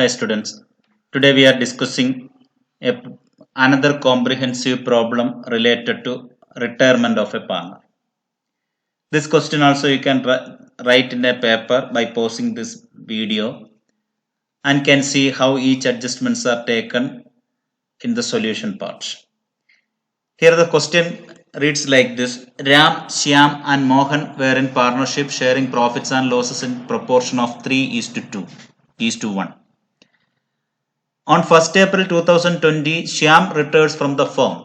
Hi students, today we are discussing another comprehensive problem related to retirement of a partner. This question also you can write in a paper by pausing this video and can see how each adjustments are taken in the solution part. Here the question reads like this: Ram, Shyam and Mohan were in partnership sharing profits and losses in proportion of 3:2:1. On 1st April 2020, Shyam retires from the firm,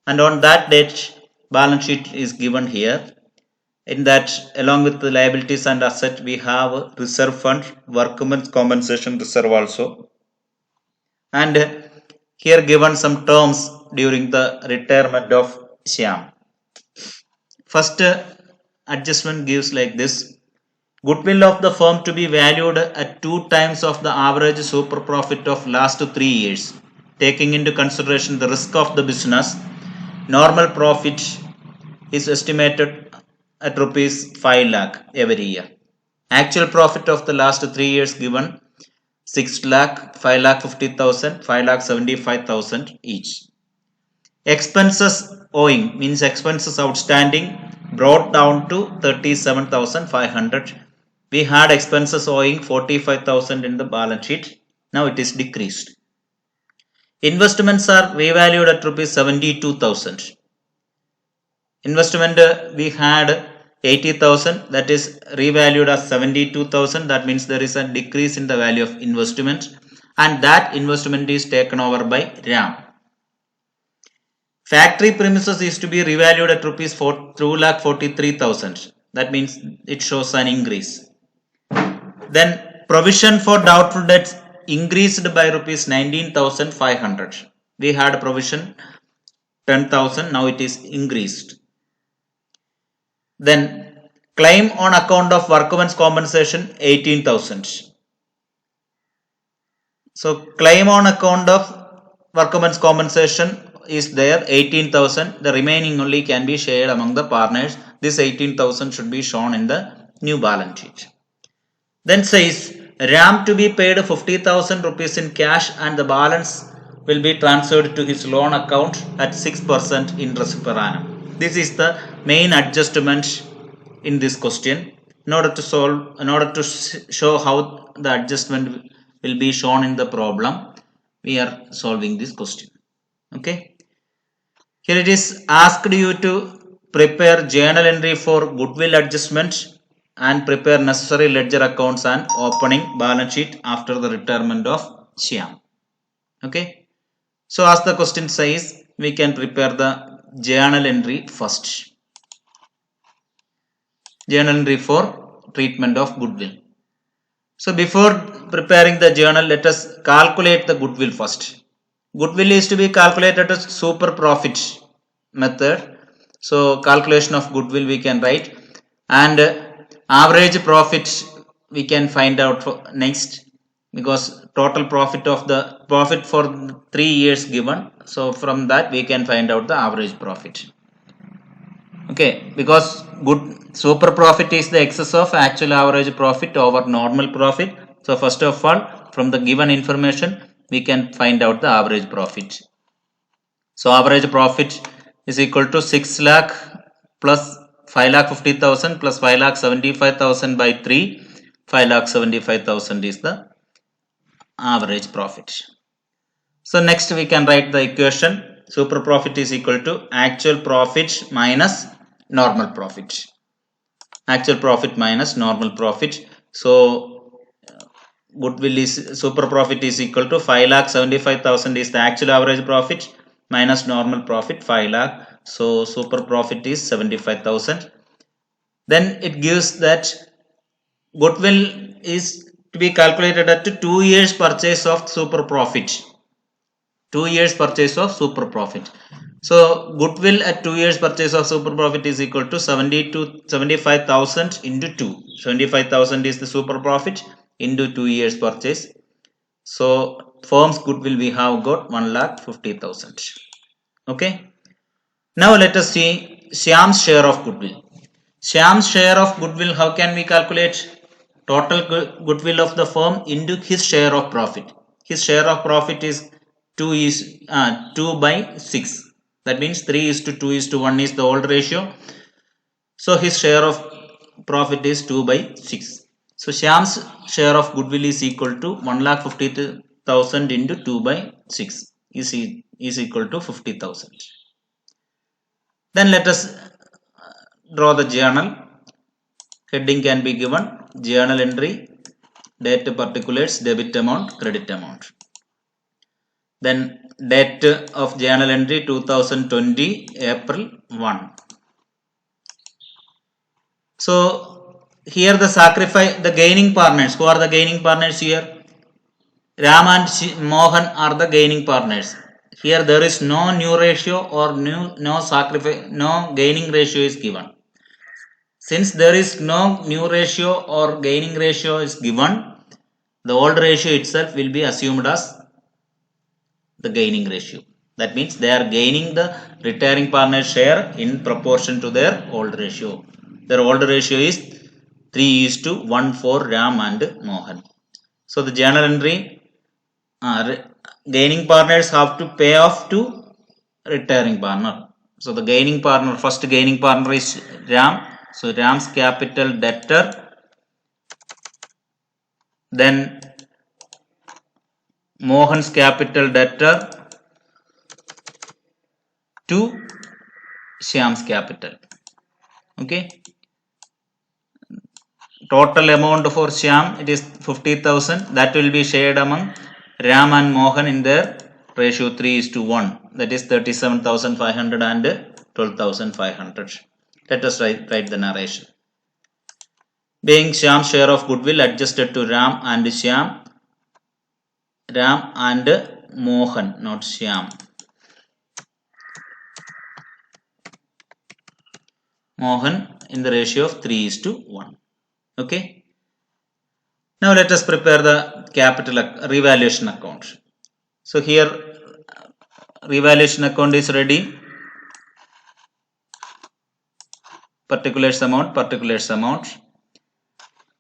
and on that date, balance sheet is given here. In that, along with the liabilities and assets, we have reserve fund, workmen's compensation reserve also, and here given some terms during the retirement of Shyam. First adjustment gives like this: goodwill of the firm to be valued at 2 times of the average super profit of last 3 years, taking into consideration the risk of the business. Normal profit is estimated at rupees 5 lakh every year. Actual profit of the last 3 years given 6 lakh, 5 lakh 50,000, 5 lakh 75,000 each. Expenses owing means expenses outstanding brought down to 37,500. We had expenses owing 45,000 in the balance sheet. Now it is decreased. Investments are revalued at rupees 72,000. Investment we had 80,000, that is revalued as 72,000. That means there is a decrease in the value of investment, and that investment is taken over by Ram. Factory premises is to be revalued at rupees 2,43,000. That means it shows an increase. Then provision for doubtful debts increased by rupees 19,500. We had provision 10,000, now it is increased. Then claim on account of workmen's compensation 18,000. So claim on account of workmen's compensation is there 18,000. The remaining only can be shared among the partners. This 18,000 should be shown in the new balance sheet. Then says Ram to be paid 50,000 rupees in cash and the balance will be transferred to his loan account at 6% interest per annum. This is the main adjustment in this question. In order to show how the adjustment will be shown in the problem, we are solving this question. Okay. Here it is asked you to prepare journal entry for goodwill adjustment and prepare necessary ledger accounts and opening balance sheet after the retirement of Shyam. Okay. So as the question says, we can prepare the journal entry first. Journal entry for treatment of goodwill. So before preparing the journal, let us calculate the goodwill first. Goodwill is to be calculated as super profit method. So calculation of goodwill we can write, and average profit we can find out for next, because total profit of the profit for 3 years given. So from that we can find out the average profit. Okay, because good super profit is the excess of actual average profit over normal profit. So first of all, from the given information we can find out the average profit. So average profit is equal to 6 lakh plus 5 lakh 50,000 plus 5 lakh 75,000 by 3. 5 lakh 75,000 is the average profit. So next we can write the equation. Super profit is equal to actual profit minus normal profit. Actual profit minus normal profit. So goodwill is super profit is equal to 5 lakh 75,000 is the actual average profit minus normal profit 5 lakh. So super profit is 75,000. Then it gives that goodwill is to be calculated at 2 years purchase of super profit. 2 years purchase of super profit. So goodwill at 2 years purchase of super profit is equal to 75,000 into 2. 75,000 is the super profit into 2 years purchase. So firm's goodwill we have got 1,50,000. Okay. Now let us see Shyam's share of goodwill. Shyam's share of goodwill, how can we calculate? total goodwill of the firm into his share of profit. His share of profit is 2 by 6. That means 3 is to 2 is to 1 is the old ratio. So his share of profit is 2 by 6. So Shyam's share of goodwill is equal to 1,50,000 into 2 by 6 is equal to 50,000. Then let us draw the journal. Heading can be given journal entry, date particulars, debit amount, credit amount. Then date of journal entry 2020 April 1. So here the gaining partners. Who are the gaining partners here? Ram and Mohan are the gaining partners. Here there is no new ratio or no gaining ratio is given. Since there is no new ratio or gaining ratio is given, the old ratio itself will be assumed as the gaining ratio. That means they are gaining the retiring partner share in proportion to their old ratio. Their old ratio is 3:1 for Ram and Mohan. So the journal entry, gaining partners have to pay off to retiring partner. So the gaining partner, first gaining partner is Ram. So Ram's capital debtor, then Mohan's capital debtor to Shyam's capital. Okay. Total amount for Shyam, it is 50,000. That will be shared among Ram and Mohan in their ratio 3:1. That is 37,500 and 12,500. Let us write the narration. Being Shyam's share of goodwill adjusted to Ram and Mohan, not Shyam. Mohan in the ratio of 3:1. Okay. Now let us prepare the capital revaluation account. So here revaluation account is ready. Particulars amount,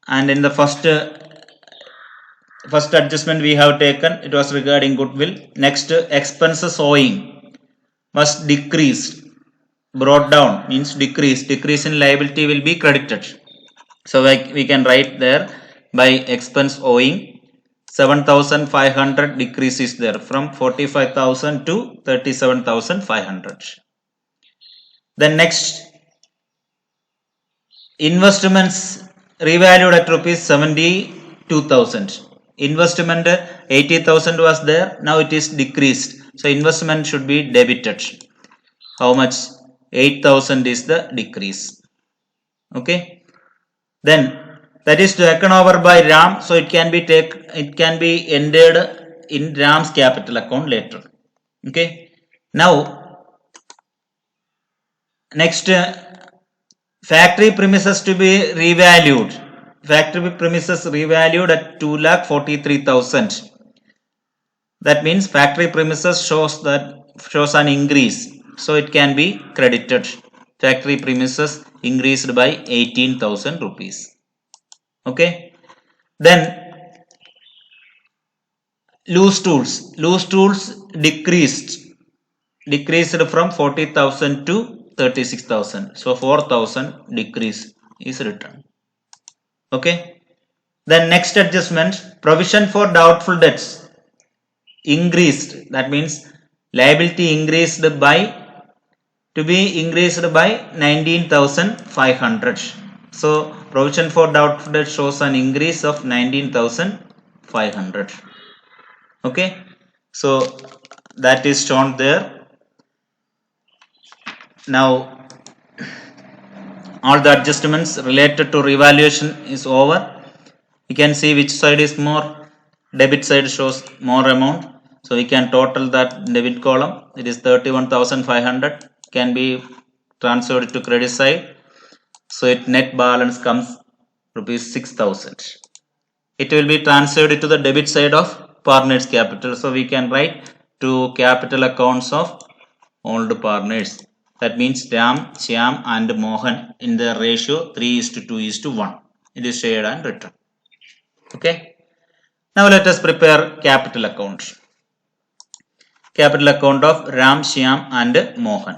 and in the first adjustment we have taken, it was regarding goodwill. Next, expenses owing must decrease. Brought down means decrease in liability will be credited. So we can write there by expense owing 7,500 decrease is there from 45,000 to 37,500. Then next, investments revalued at rupees 72,000. Investment 80,000 was there, now it is decreased. So investment should be debited. How much? 8,000 is the decrease. Okay. Then that is taken over by Ram, so it can be entered in Ram's capital account later. Okay. Now next, factory premises to be revalued. Factory premises revalued at 2,43,000. That means factory premises shows an increase. So it can be credited. Factory premises increased by 18,000 rupees. Okay. Then loose tools decreased from 40,000 to 36,000. So 4,000 decrease is written. Okay. Then next adjustment, provision for doubtful debts increased. That means liability increased by 19,500. So provision for doubtful debt shows an increase of 19,500. Okay. So that is shown there. Now all the adjustments related to revaluation is over. You can see which side is more. Debit side shows more amount. So we can total that debit column. It is 31,500. Can be transferred to credit side. So its net balance comes rupees 6,000. It will be transferred to the debit side of partners capital. So we can write to capital accounts of old partners. That means Ram, Shyam and Mohan in the ratio 3:2:1. It is shared and written. Okay. Now let us prepare capital account. Capital account of Ram, Shyam and Mohan.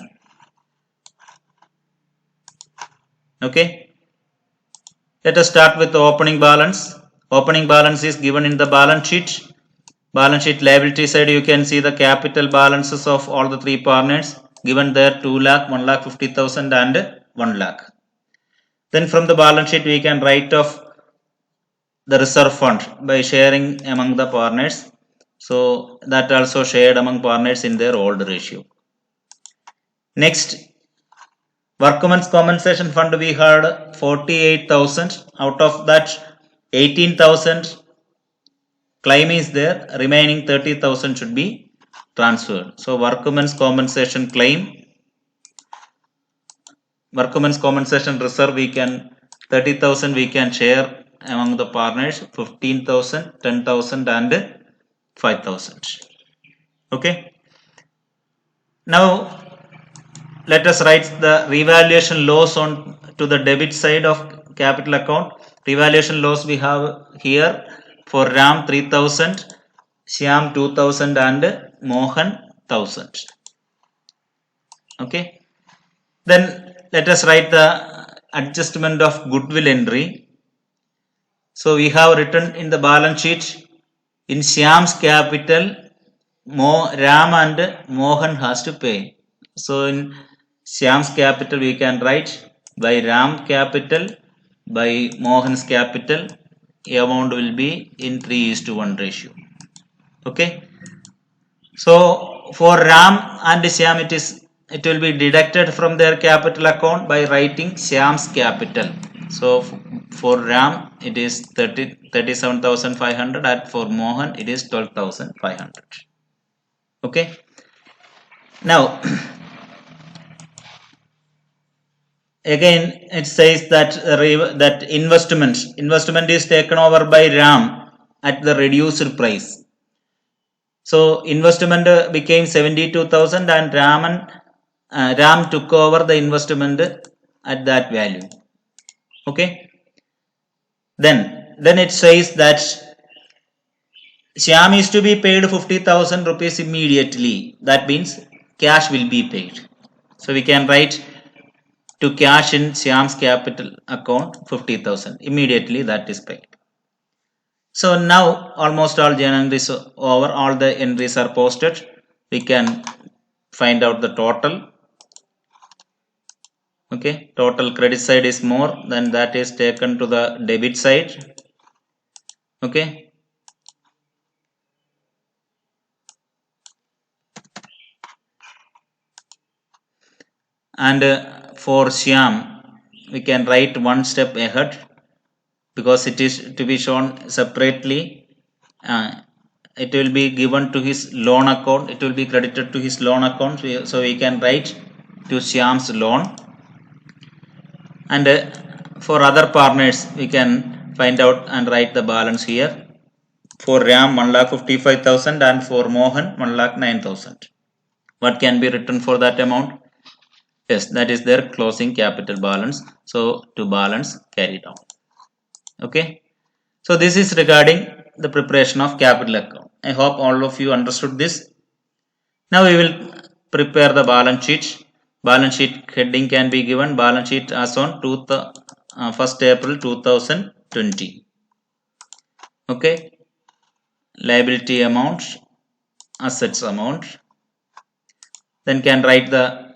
Okay. Let us start with the opening balance. Opening balance is given in the balance sheet. Balance sheet liability side, you can see the capital balances of all the three partners given there: 2 lakh, 1,50,000 and 1 lakh. Then from the balance sheet we can write off the reserve fund by sharing among the partners. So that also shared among partners in their old ratio. Next, workmen's compensation fund we had 48,000. Out of that 18,000 claim is there, remaining 30,000 should be transferred. So workmen's compensation claim, workmen's compensation reserve, we can 30,000 we can share among the partners, 15,000, 10,000 and 5,000. Okay. Now let us write the revaluation loss on to the debit side of capital account. Revaluation loss we have here for Ram 3,000, Shyam 2,000 and Mohan 1,000. Okay. Then let us write the adjustment of goodwill entry. So we have written in the balance sheet, in Shyam's capital, Ram and Mohan has to pay. So in Shyam's capital we can write by Ram capital by Mohan's capital, amount will be in 3:1 ratio. Okay. So for Ram and Shyam it will be deducted from their capital account by writing Shyam's capital. So for Ram it is 37,500 and for Mohan it is 12,500. Okay. Now again it says that that investment is taken over by Ram at the reduced price. So investment became 72,000 and Ram took over the investment at that value. Okay. Then it says that Shyam is to be paid 50,000 rupees immediately. That means cash will be paid. So we can write to cash in Shyam's capital account 50,000. Immediately that is paid. So now almost all journal entries over, all the entries are posted. We can find out the total. Okay, total credit side is more, then that is taken to the debit side. Okay. And for Shyam, we can write one step ahead because it is to be shown separately. It will be given to his loan account. It will be credited to his loan account. So we can write to Shyam's loan. And for other partners, we can find out and write the balance here. For Ram 1,55,000 and for Mohan 1,09,000. What can be written for that amount? Yes, that is their closing capital balance. So to balance carry down. Okay. So this is regarding the preparation of capital account. I hope all of you understood this. Now we will prepare the balance sheet. Balance sheet heading can be given balance sheet as on 1st April 2020. Okay. Liability amount, assets amount. Then can write the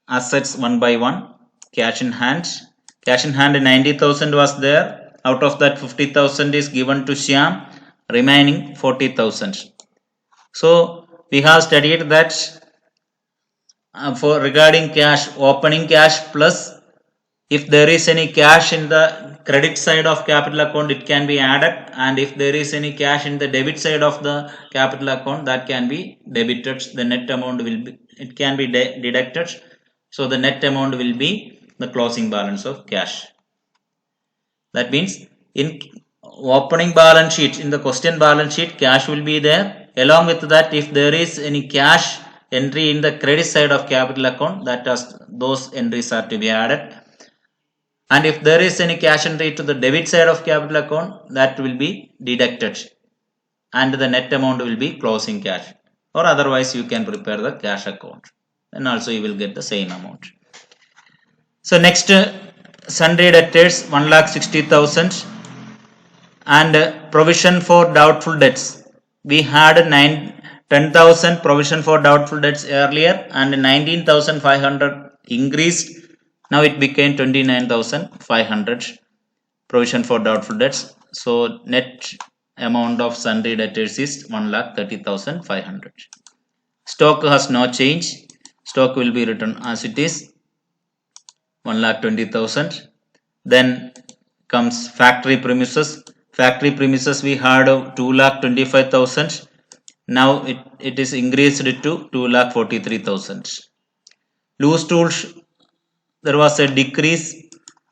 assets one by one. Cash in hand. Cash in hand 90,000 was there. Out of that 50,000 is given to Shyam, remaining 40,000. So we have studied that for regarding cash, opening cash plus if there is any cash in the credit side of capital account, it can be added, and if there is any cash in the debit side of the capital account, that can be debited. The net amount will be, it can be deducted. So the net amount will be the closing balance of cash. That means in opening balance sheet, in the question balance sheet, cash will be there. Along with that, if there is any cash entry in the credit side of capital account, those entries are to be added. and if there is any cash entry to the debit side of capital account, that will be deducted and the net amount will be closing cash, or otherwise you can prepare the cash account and also you will get the same amount. So next, sundry debtors 1,60,000 and provision for doubtful debts. We had 10,000 provision for doubtful debts earlier and 19,500 increased. Now it became 29,500 provision for doubtful debts. So net amount of sundry debtors is 1,30,500. Stock has no change. Stock will be written as it is, 1,20,000. Then comes factory premises. Factory premises we had 2,25,000. Now it is increased to 2,43,000. Loose tools, there was a decrease.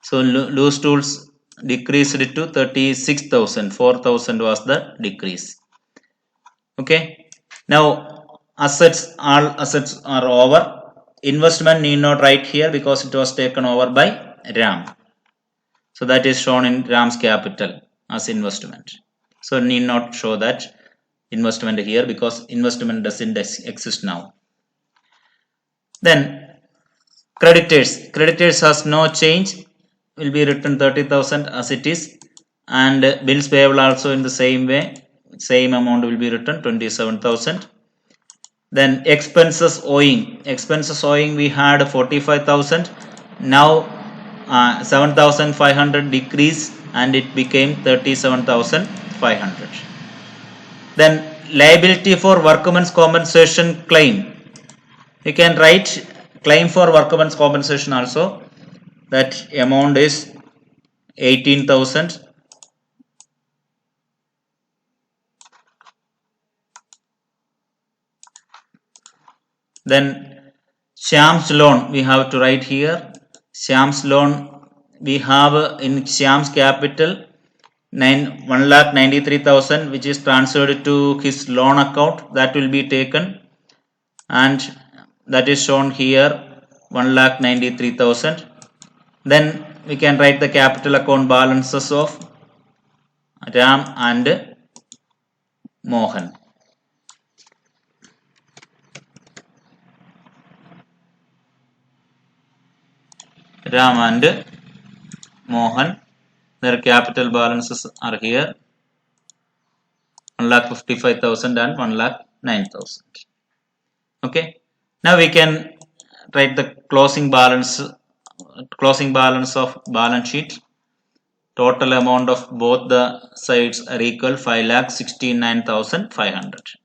So loose tools decreased to 36,000. 4,000 was the decrease. Okay. Now assets, all assets are over. Investment need not write here because it was taken over by RAM. So that is shown in Ram's capital as investment. So need not show that investment here because investment doesn't exist now. Then creditors. Creditors has no change. Will be written 30,000 as it is, and bills payable also in the same way. Same amount will be written, 27,000. Then expenses owing. Expenses owing we had 45,000. Now 7,500 decrease and it became 37,500. Then liability for workmen's compensation claim. You can write claim for workmen's compensation also. That amount is 18,000. Then Shyam's loan we have to write here. Shyam's loan we have in Shyam's capital 1,93,000 which is transferred to his loan account. That will be taken and that is shown here, 1,93,000. Then we can write the capital account balances of Ram and Mohan. Ram and Mohan, their capital balances are here, 1,55,000 and 1,09,000. Okay. Now we can write the closing balance of balance sheet. Total amount of both the sides are equal, 5,69,500.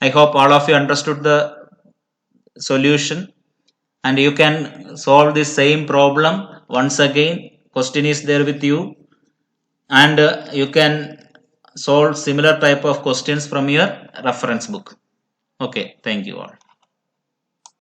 I hope all of you understood the solution and you can solve this same problem once again. Question is there with you and you can solve similar type of questions from your reference book. Okay, thank you all.